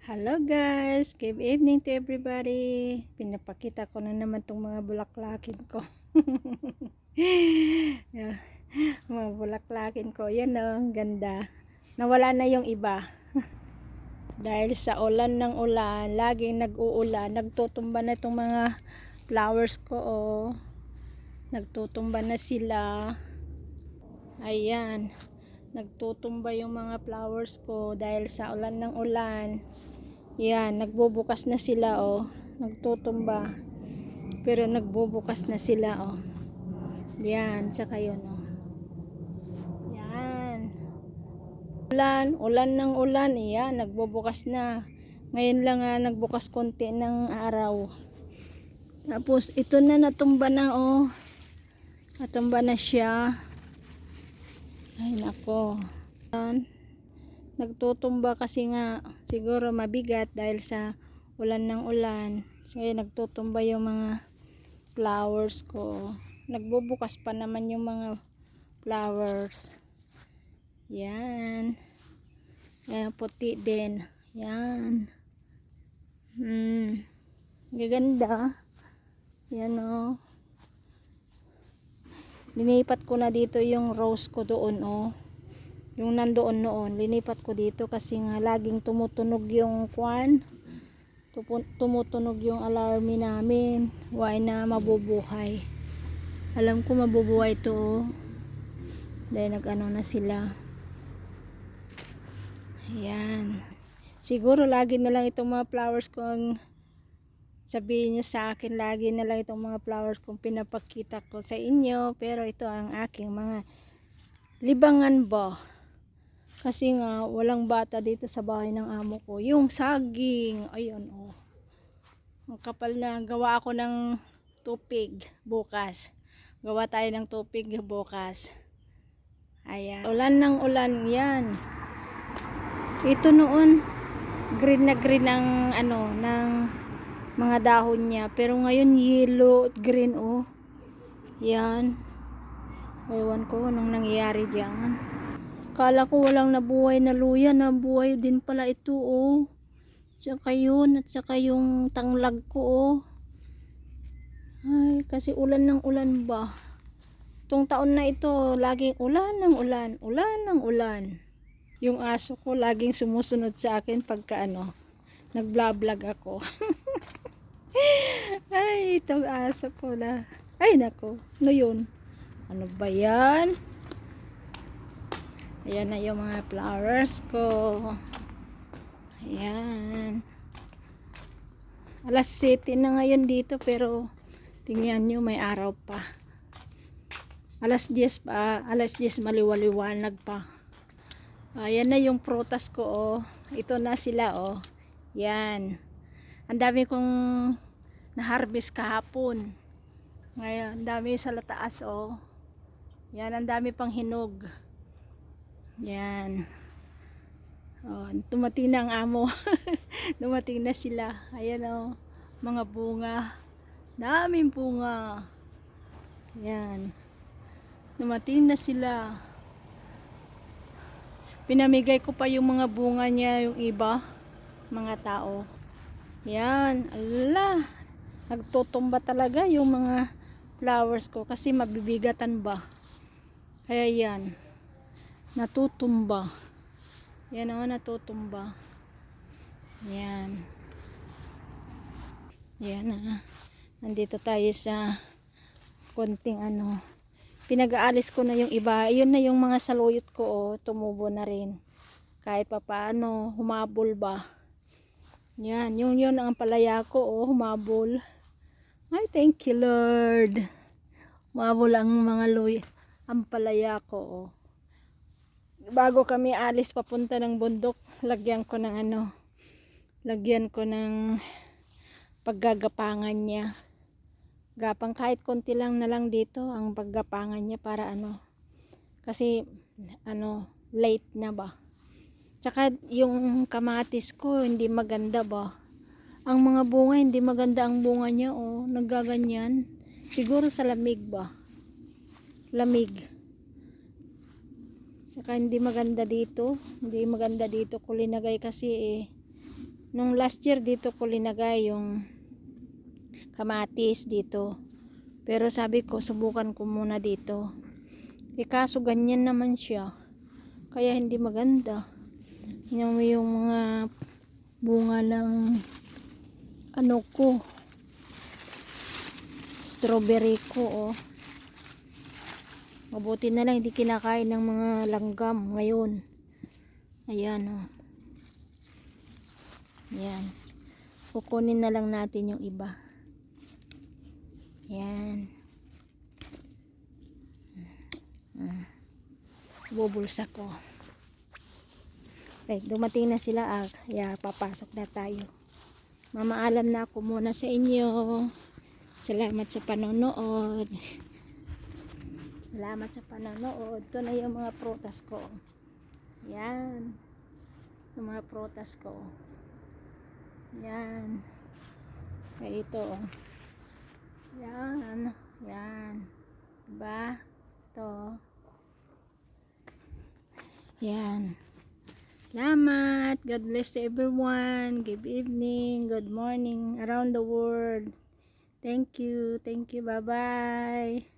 Hello guys, good evening to everybody. Pinapakita ko na naman tong mga bulaklakin ko. Yeah, mga bulaklakin ko, yan oh, ganda. Nawala na yung iba. Dahil sa ulan ng ulan, laging nag-uulan, nagtutumba na itong mga flowers ko oh. Nagtutumba na sila. Ayan. Nagtutumba yung mga flowers ko dahil sa ulan ng ulan. Yan, nagbubukas na sila oh. Nagtutumba. Pero nagbubukas na sila oh. Yan, saka yun oh. Yan. Ulan ng ulan, yan, nagbubukas na. Ngayon lang nagbukas konti ng araw. Tapos ito na natumba na oh. Natumba na siya. Ay nako. Yan. Nagtutumba kasi nga siguro mabigat dahil sa ulan ng ulan. So nagtutumba yung mga flowers ko. Nagbubukas pa naman yung mga flowers. Yan. Ayan, puti din. Yan. Gaganda. Yan o. Linipat ko na dito yung rose ko doon o. Yung nandoon noon, linipat ko dito kasi nga laging tumutunog yung kwan. Tumutunog yung alarm namin. Why na mabubuhay. Alam ko mabubuhay to oh. Dahil nag-ano na sila. Ayan. Siguro lagi na lang itong mga flowers kung sabihin nyo sa akin, lagi na lang itong mga flowers kung pinapakita ko sa inyo. Pero ito ang aking mga libangan ba. Kasi nga, walang bata dito sa bahay ng amo ko. Yung saging, ayun oh. Ang kapal na, gawa ako ng tupig bukas. Gawa tayo ng tupig bukas. Ayan. Ulan ng ulan, yan. Ito noon, green na green ang ano, ng mga dahon niya. Pero ngayon, yellow at green oh. Yan. Ewan ko anong nangyayari dyan. Kala ko walang nabuhay na luya, nabuhay din pala ito oh. Tsaka yun, at saka yung tanglag ko oh. Ay, kasi ulan ng ulan ba. Itong taon na ito, laging ulan ng ulan, ulan ng ulan. Yung aso ko laging sumusunod sa akin pagka ano, nag-vlog ako. Ay, itong aso ko na. Ay, nako, ano yun? Ano ba yan? Ayan na yung mga flowers ko. Ayan. Alas 7 na ngayon dito pero tingnan nyo may araw pa. Alas 10 pa. Alas 10 maliwaliwanag pa. Ayan na yung prutas ko oh. Ito na sila oh. Yan. Ang dami kong na-harvest kahapon. Ngayon, ang dami sa lataas oh. Yan, ang dami pang hinog. Yan. Oh, tumating na ang amo. Dumating na sila. Ayan oh, mga bunga. Daming bunga. Yan. Dumating na sila. Pinamigay ko pa yung mga bunga niya, yung iba, mga tao. Yan. Ala. Nagtutumba talaga yung mga flowers ko kasi mabibigatan ba. Kaya yan. Natutumba. Yan o, natutumba. Yan. Yan nandito tayo sa konting ano. Pinag-aalis ko na yung iba. Yun na yung mga saluyot ko o, tumubo na rin. Kahit pa paano, humabol ba. Yan, yun ang palaya ko o, humabol. Ay, thank you Lord. Humabol ang mga ang palaya ko o. Bago kami alis papunta ng bundok, lagyan ko ng ano, lagyan ko ng paggagapangan niya. Gapang kahit konti lang na lang dito ang paggapangan niya para ano, kasi ano, late na ba. Tsaka yung kamatis ko hindi maganda ba. Ang mga bunga hindi maganda ang bunga niya oh, naggaganyan. Siguro sa lamig ba. Lamig. Saka hindi maganda dito. Hindi maganda dito ko linagay kasi Nung last year dito ko linagay yung kamatis dito. Pero sabi ko subukan ko muna dito. Kaso ganyan naman siya. Kaya hindi maganda. Yung mga bunga ng ano ko. Strawberry ko oh. Mabuti na lang hindi kinakain ng mga langgam ngayon. Ayan oh. Ayan. Kukunin na lang natin yung iba. Ayan. Bubulsa ko. Okay, dumating na sila. Kaya papasok na tayo. Mamaalam na ako muna sa inyo. Salamat sa panonood. Salamat sa panonood. Ito na yung mga prutas ko. Yan. Yung mga prutas ko. Yan. Kaya ito. Yan. Yan. Diba? Ito. Yan. Salamat. God bless to everyone. Good evening. Good morning around the world. Thank you. Thank you. Bye-bye.